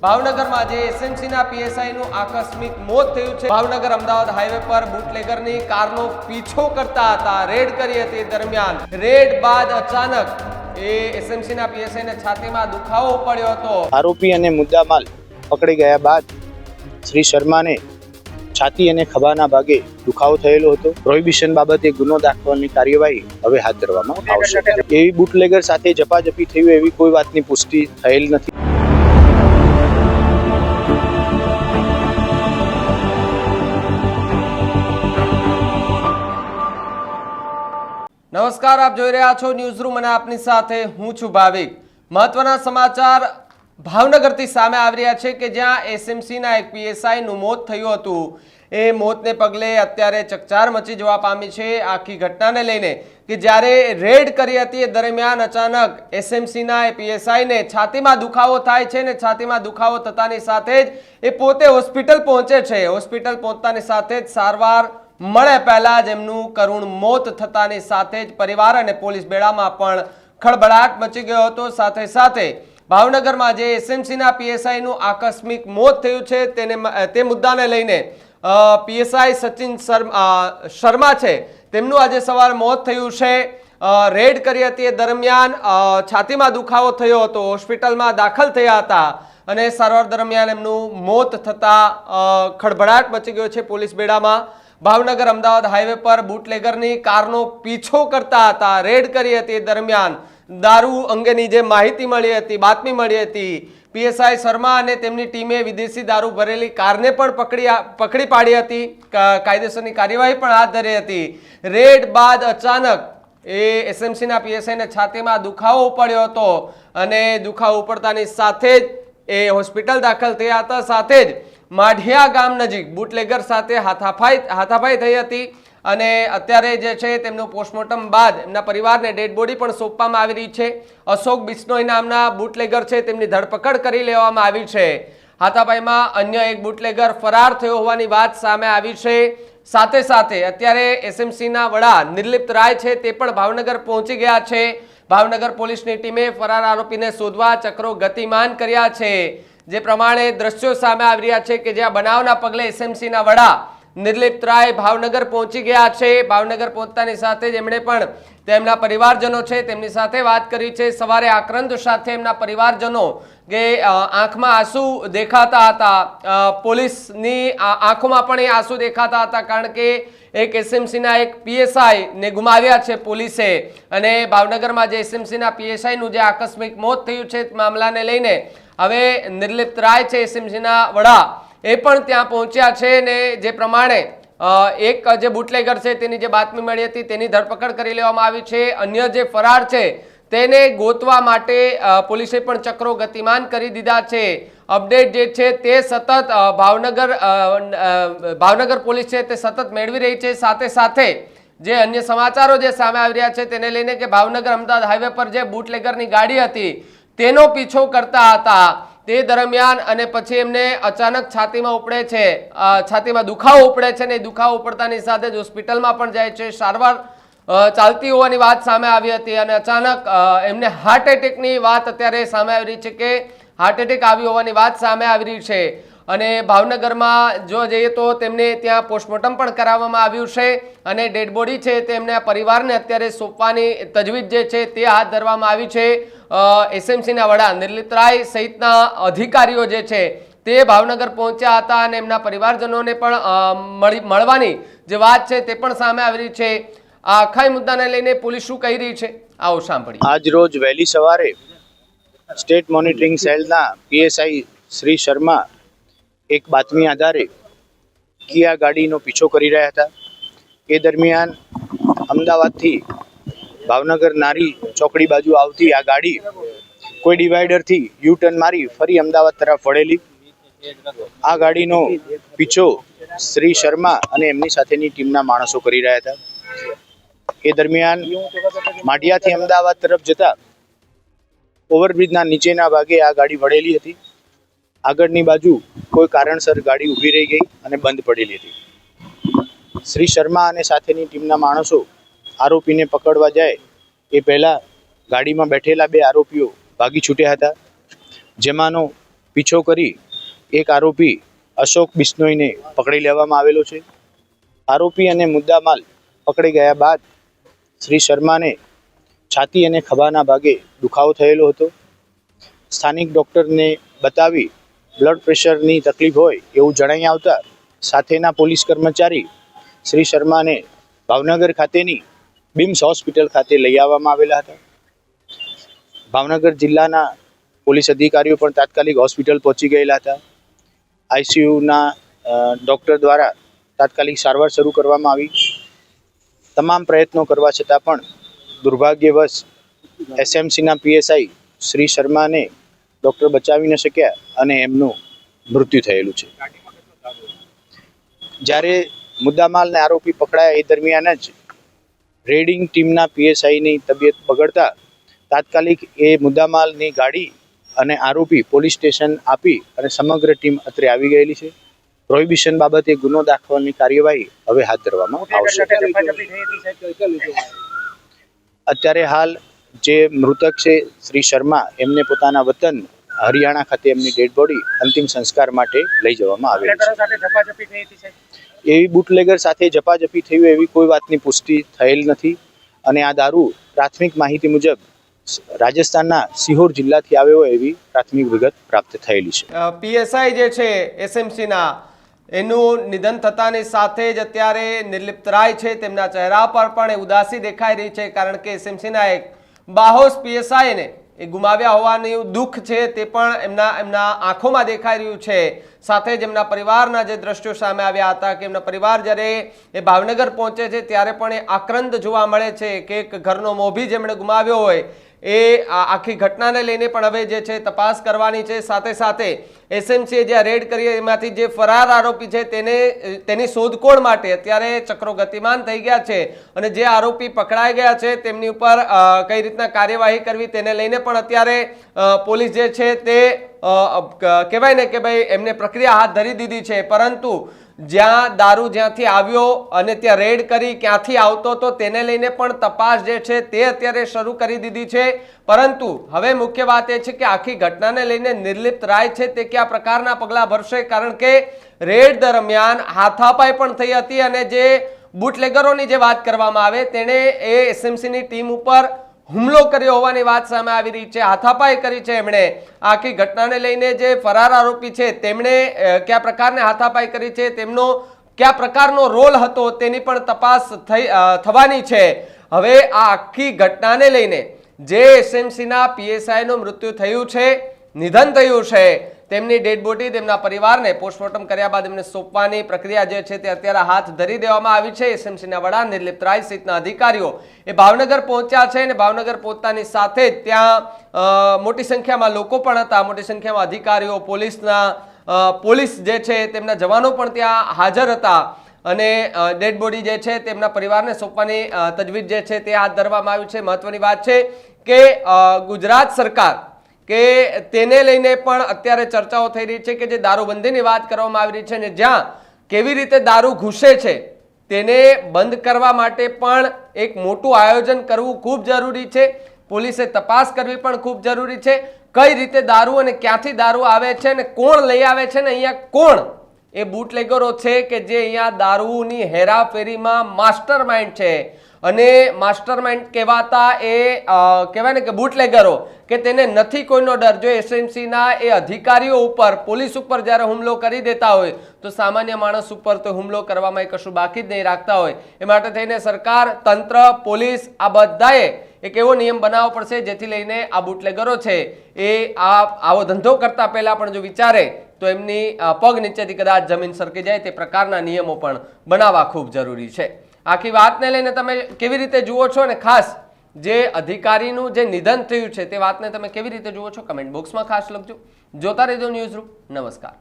ભાવનગરમાં જે એસએમસીના પીએસઆઈનું આકસ્મિક મોત થયું છે। ભાવનગર અમદાવાદ હાઈવે પર બુટલેગરની કારનો પીછો કરતા હતા, રેડ કરી હતી। દરમિયાન રેડ બાદ અચાનક એ એસએમસીના પીએસઆઈને છાતીમાં દુખાવો પડ્યો હતો। આરોપી અને મુદ્દામાલ પકડી ગયા બાદ શ્રી શર્માને છાતી અને ખભાના ભાગે દુખાવો થયેલો હતો। પ્રોહિબિશન બાબતે ગુનો દાખવવાની કાર્યવાહી હવે હાથ ધરવામાં આવશે। એવી બુટલેગર સાથે ઝપાઝપી થયું એવી કોઈ વાતની પુષ્ટિ થયેલ નથી। નમસ્કાર, આપ જોઈ રહ્યા છો ન્યૂઝ રૂમ અને આપની સાથે હું છું ભાવિક। મહત્વના સમાચાર ભાવનગરથી સામે આવી રહ્યા છે કે જ્યાં એસએમસીના એક પીએસઆઈનું મોત થયું હતું। એ મોતને પગલે અત્યારે ચકચાર મચી જવા પામી છે આખી ઘટનાને લઈને કે જ્યારે રેડ કરી હતી એ દરમિયાન અચાનક એસએમસીના એ પીએસઆઈને છાતીમાં દુખાવો થાય છે ને છાતીમાં દુખાવો થતાની સાથે જ એ પોતે હોસ્પિટલ પહોંચે છે। હોસ્પિટલ પહોંચતાની સાથે જ સારવાર મળે પહેલા જ એમનું કરુણ મોત થતાની સાથે જ પરિવાર અને પોલીસ બેડામાં પણ ખળબળાટ મચી ગયો હતો। સાથે સાથે ભાવનગરમાં જે એસએમસીના પીએસઆઈનું આકસ્મિક મોત થયું છે તે મુદ્દાને લઈને પીએસઆઈ સચિન શર્મા છે તેમનું આજે સવારે મોત થયું છે। રેડ કરી હતી એ દરમિયાન છાતીમાં દુખાવો થયો હતો, હોસ્પિટલમાં દાખલ થયા હતા અને સારવાર દરમિયાન એમનું મોત થતા ખળભળાટ મચી ગયો છે પોલીસ બેડામાં। ભાવનગર અમદાવાદ હાઈવે પર બુટલેગરની કારનો પીછો કરતા હતા, રેડ કરી હતી દરમિયાન દારૂ અંગેની જે માહિતી મળી હતી, બાતમી મળી હતી, પીએસઆઈ શર્મા અને તેમની ટીમે વિદેશી દારૂ ભરેલી કારને પણ પકડી પાડી હતી, કાયદેસરની કાર્યવાહી પણ હાથ ધરી હતી। રેડ બાદ અચાનક એ એસએમસીના પીએસઆઈને છાતીમાં દુખાવો પડ્યો હતો અને દુખાવો પડતાની સાથે જ એ હોસ્પિટલ દાખલ થયા હતા। સાથે જ માઢિયા ગામ નજીક બુટલેગર સાથે હાથાપાઈ થઈ હતી અને અત્યારે જે છે તેમનું પોસ્ટમોર્ટમ બાદ એમના પરિવારને ડેડ બોડી પણ સોંપવામાં આવી રહી છે। અશોક બિશ્નોઈ નામના બુટલેગર છે તેમની ધરપકડ કરી લેવામાં આવી છે। હાથાપાઈમાં અન્ય એક બુટલેગર ફરાર થયો હોવાની વાત સામે આવી છે। સાથે સાથે અત્યારે એસએમસીના વડા નિર્લિપ્ત રાય છે તે પણ ભાવનગર પહોંચી ગયા છે। ભાવનગર પોલીસની ટીમે ફરાર આરોપીને શોધવા ચક્રો ગતિમાન કર્યા છે। જે પ્રમાણે દ્રશ્યો સામે આવી રહ્યા છે કે જ્યાં બનાવના પગલે એસએમસીના વડા નિર્લિપ્ત રાય ભાવનગર પહોંચી ગયા છે। ભાવનગર પહોંચતાની સાથે જ એમણે પણ તેમના પરિવારજનો છે તેમની સાથે વાત કરી છે। સવારે આક્રંદ સાથે એમના પરિવારજનો કે આંખમાં આંસુ દેખાતા હતા, પોલીસની આંખોમાં પણ એ આંસુ દેખાતા હતા કારણ કે એક એસએમસીના એક પીએસઆઈને ગુમાવ્યા છે પોલીસે અને ભાવનગરમાં જે એસએમસીના પીએસઆઈનું જે આકસ્મિક મોત થયું છે મામલાને લઈને હવે નિર્લિપ્ત રાય છે એસએમસીના વડા એ પણ ત્યાં પહોંચ્યા છે ને જે પ્રમાણે એક જે બુટલેગર છે તેની જે બાતમી મળી હતી તેની ધરપકડ કરી લેવામાં આવી છે। અન્ય જે ફરાર છે તેને ગોતવા માટે પોલીસે પણ ચક્રો ગતિમાન કરી દીધા છે। અપડેટ જે છે તે સતત ભાવનગર પોલીસ છે તે સતત મેળવી રહી છે। સાથે સાથે જે અન્ય સમાચારો જે સામે આવી રહ્યા છે તેને લઈને કે ભાવનગર અમદાવાદ હાઈવે પર જે બુટલેગરની ગાડી હતી તેનો પીછો કરતા હતા તે દરમિયાન અને પછી એમને અચાનક છાતીમાં ઉપડે છે, છાતીમાં દુખાવો ઉપડે છે ને દુખાવો ઉપડતાની સાથે જ હોસ્પિટલમાં પણ જાય છે, સારવાર ચાલતી હોવાની વાત સામે આવી હતી અને અચાનક એમને હાર્ટ એટેકની વાત અત્યારે સામે આવી રહી છે કે હાર્ટ એટેક આવ્યો હોવાની વાત સામે આવી રહી છે અને ભાવનગરમાં જો જઈએ તો તેમને ત્યાં પોસ્ટમોર્ટમ પણ કરાવવામાં આવ્યું છે અને ડેડ બોડી છે તેમને પરિવારને અત્યારે સોંપવાની તજવીજ જે છે તે હાથ ધરવામાં આવી છે। એસએમસીના વડા નિર્લિપ્ત રાય સહિતના અધિકારીઓ જે છે તે ભાવનગર પહોંચ્યા હતા અને એમના પરિવારજનોને પણ મળવાની જે વાત છે તે પણ સામે આવી રહી છે। આ આખા મુદ્દાને લઈને પોલીસ શું કહી રહી છે આવો સાંભળીએ। આજ રોજ વહેલી સવારે સ્ટેટ મોનિટરિંગ સેલના પીએસઆઈ શ્રી શર્મા એક બાતમી આધારે કિયા ગાડીનો પીછો કરી રહ્યા હતા। એ દરમિયાન અમદાવાદથી ભાવનગર નારી ચોકડી બાજુ આવતી આ ગાડી કોઈ ડિવાઈડરથી યુ ટર્ન મારી ફરી અમદાવાદ તરફ વળેલી। આ ગાડીનો પીછો શ્રી શર્મા અને એમની સાથેની ટીમના માણસો કરી રહ્યા હતા। એ દરમિયાન માઢિયાથી અમદાવાદ તરફ જતા ઓવરબ્રિજના નીચેના ભાગે આ ગાડી વળેલી હતી। આગળની બાજુ કોઈ કારણસર ગાડી ઊભી રહી ગઈ અને બંધ પડેલી હતી। શ્રી શર્મા અને સાથેની ટીમના માણસો આરોપીને પકડવા જાય એ પહેલા ગાડીમાં બેઠેલા બે આરોપીઓ ભાગી છૂટ્યા હતા, જેમાંનો પીછો કરી એક આરોપી અશોક બિશ્નોઈને પકડી લેવામાં આવેલો છે. આરોપી અને મુદ્દામાલ પકડી ગયા બાદ શ્રી શર્માને છાતી અને ખભાના ભાગે દુખાવો થયેલો હતો. સ્થાનિક ડૉક્ટરને બતાવી બ્લડ પ્રેશરની તકલીફ હોય એવું જણાઈ આવતા સાથેના પોલીસ કર્મચારી શ્રી શર્માને ભાવનગર ખાતેની બિમ્સ હોસ્પિટલ ખાતે લઈ આવવામાં આવેલા હતા. ભાવનગર જિલ્લાના પોલીસ અધિકારીઓ પણ તાત્કાલિક હોસ્પિટલ પહોંચી ગયેલા હતા. આઈસીયુના ડૉક્ટર દ્વારા તાત્કાલિક સારવાર શરૂ કરવામાં આવી. તમામ પ્રયત્નો કરવા છતાં પણ દુર્ભાગ્યવશ એસએમસીના પીએસઆઈ શ્રી શર્માને ડૉક્ટર બચાવી ન શક્યા અને એમનું મૃત્યુ થયેલું છે. જ્યારે મુદ્દામાલ અને આરોપી પકડાયા એ દરમિયાન જ રેડિંગ ટીમના પીએસઆઈની તબિયત બગડતા તાત્કાલિક એ મુદ્દામાલની ગાડી અને આરોપી પોલીસ સ્ટેશન આપી અને સમગ્ર ટીમ અત્રે આવી ગયેલી છે. પ્રોહિબિશન બાબતે ગુનો દાખલની કાર્યવાહી હવે હાથ ધરવામાં આવશે. અત્યારે હાલ જે મૃતક છે શ્રી શર્મા એમને પોતાના વતન હરિયાણા ખાતે એમની ડેડ બોડી અંતિમ સંસ્કાર માટે લઈ જવામાં આવેલી છે. એવી બુટલેગર સાથે ઝપાઝપી થઈ હોય એવી કોઈ વાતની પુષ્ટિ થયેલ નથી અને આ દારૂ પ્રાથમિક માહિતી મુજબ રાજસ્થાનના સિહોર જિલ્લાથી આવ્યો હોય એવી પ્રાથમિક વિગત પ્રાપ્ત થયેલી છે. પીએસઆઈ જે છે એસએમસીના એનું નિધન થતાની સાથે જ અત્યારે નિર્લિપ્ત રાય છે તેમના ચહેરા પર પણ એ ઉદાસી દેખાઈ રહી છે, કારણ કે એસએમસીના એક બાહોશ પીએસઆઈને એ ગુમાવ્યા હોવાનું દુઃખ છે તે પણ એમના આંખોમાં દેખાઈ રહ્યું છે. સાથે જ એમના પરિવારના જે દ્રશ્યો સામે આવ્યા હતા કે એમના પરિવાર જ્યારે એ ભાવનગર પહોંચે છે ત્યારે પણ એ આક્રંદ જોવા મળે છે કે એક ઘરનો મોભી જેમણે ગુમાવ્યો હોય એ આખી ઘટનાને લઈને પણ હવે જે છે તપાસ કરવાની છે. સાથે સાથે એસએમસીએ જે રેડ કરી એમાંથી જે ફરાર આરોપી છે તેની શોધખોળ માટે અત્યારે ચક્રો ગતિમાન થઈ ગયા છે અને જે આરોપી પકડાઈ ગયા છે તેમની ઉપર કઈ રીતના કાર્યવાહી કરવી તેને લઈને પણ અત્યારે પોલીસ જે છે તે કહેવાય ને કે ભાઈ એમને પ્રક્રિયા હાથ ધરી દીધી છે. પરંતુ જ્યાં દારૂ જ્યાંથી આવ્યો અને ત્યાં રેડ કરી ક્યાંથી આવતો હતો તેને લઈને પણ તપાસ જે છે તે અત્યારે શરૂ કરી દીધી છે. પરંતુ હવે મુખ્ય વાત એ છે કે આખી ઘટનાને લઈને નિર્લિપ્ત રાય છે તે કયા પ્રકારના પગલાં ભરશે, કારણ કે રેડ દરમિયાન હાથાપાઈ પણ થઈ હતી અને જે બુટલેગરોની જે વાત કરવામાં આવે તેણે એ એસએમસીની ટીમ ઉપર હુમલો કર્યો હોવાની વાત સામે આવી રહી છે. હાથાપાઈ કરી છે એમણે. આખી ઘટનાને લઈને જે ફરાર આરોપી છે તેમણે કયા પ્રકારની હાથાપાઈ કરી છે, તેમનો કયા પ્રકારનો રોલ હતો તેની પણ તપાસ થવાની છે. હવે આ આખી ઘટનાને લઈને જે એસએમસીના પીએસઆઈનું મૃત્યુ થયું છે, નિધન થયું છે, તેમની ડેડ બોડી તેમના પરિવારને પોસ્ટમોર્ટમ કર્યા બાદ એમને સોંપવાની પ્રક્રિયા જે છે તે અત્યારે હાથ ધરી દેવામાં આવી છે. એસએમસીના વડા નિર્લિપ્ત રાય સહિતના અધિકારીઓ એ ભાવનગર પહોંચ્યા છે અને ભાવનગર પહોંચતાની સાથે જ ત્યાં મોટી સંખ્યામાં લોકો પણ હતા, મોટી સંખ્યામાં અધિકારીઓ, પોલીસ જે છે તેમના જવાનો પણ ત્યાં હાજર હતા અને ડેડ બોડી જે છે તેમના પરિવારને સોંપવાની તજવીજ જે છે તે હાથ ધરવામાં આવી છે. મહત્વની વાત છે કે ગુજરાત સરકાર કે તેને લઈને પણ અત્યારે ચર્ચાઓ થઈ રહી છે કે જે દારૂબંધીની વાત કરવામાં આવી રહી છે અને જ્યાં કેવી રીતે દારૂ ઘૂસે છે તેને બંધ કરવા માટે પણ એક મોટું આયોજન કરવું ખૂબ જરૂરી છે. પોલીસે તપાસ કરવી પણ ખૂબ જરૂરી છે. કઈ રીતે દારૂ અને ક્યાંથી દારૂ આવે છે અને કોણ લઈ આવે છે ને અહીંયા કોણ એ બુટલેગરો છે કે જે અહીંયા દારૂની હેરાફેરીમાં માસ્ટર માઇન્ડ છે અને માસ્ટર માઇન્ડ કહેવાતા એ કહેવાય ને કે બુટલેગરો કે તેને નથી કોઈનો ડર. જો એસએમસીના એ અધિકારીઓ ઉપર, પોલીસ ઉપર જ્યારે હુમલો કરી દેતા હોય તો સામાન્ય માણસ ઉપર તો હુમલો કરવામાં કશું બાકી જ નહીં રાખતા હોય. એ માટે થઈને સરકાર, તંત્ર, પોલીસ આ બધાએ એક એવો નિયમ બનાવવો પડશે જેથી લઈને આ બુટલેગરો છે એ આવો ધંધો કરતા પહેલા પણ જો વિચારે તો એમની પગ નીચેથી કદાચ જમીન સરકી જાય તે પ્રકારના નિયમો પણ બનાવવા ખૂબ જરૂરી છે. આખી વાતને લઈને તમે કેવી રીતે જુઓ છો અને ખાસ જે અધિકારીનું જે નિધન થયું છે તે વાતને તમે કેવી રીતે જુઓ છો કમેન્ટ બોક્સમાં ખાસ લખજો. જોતા રહેજો ન્યૂઝરૂમ. નમસ્કાર.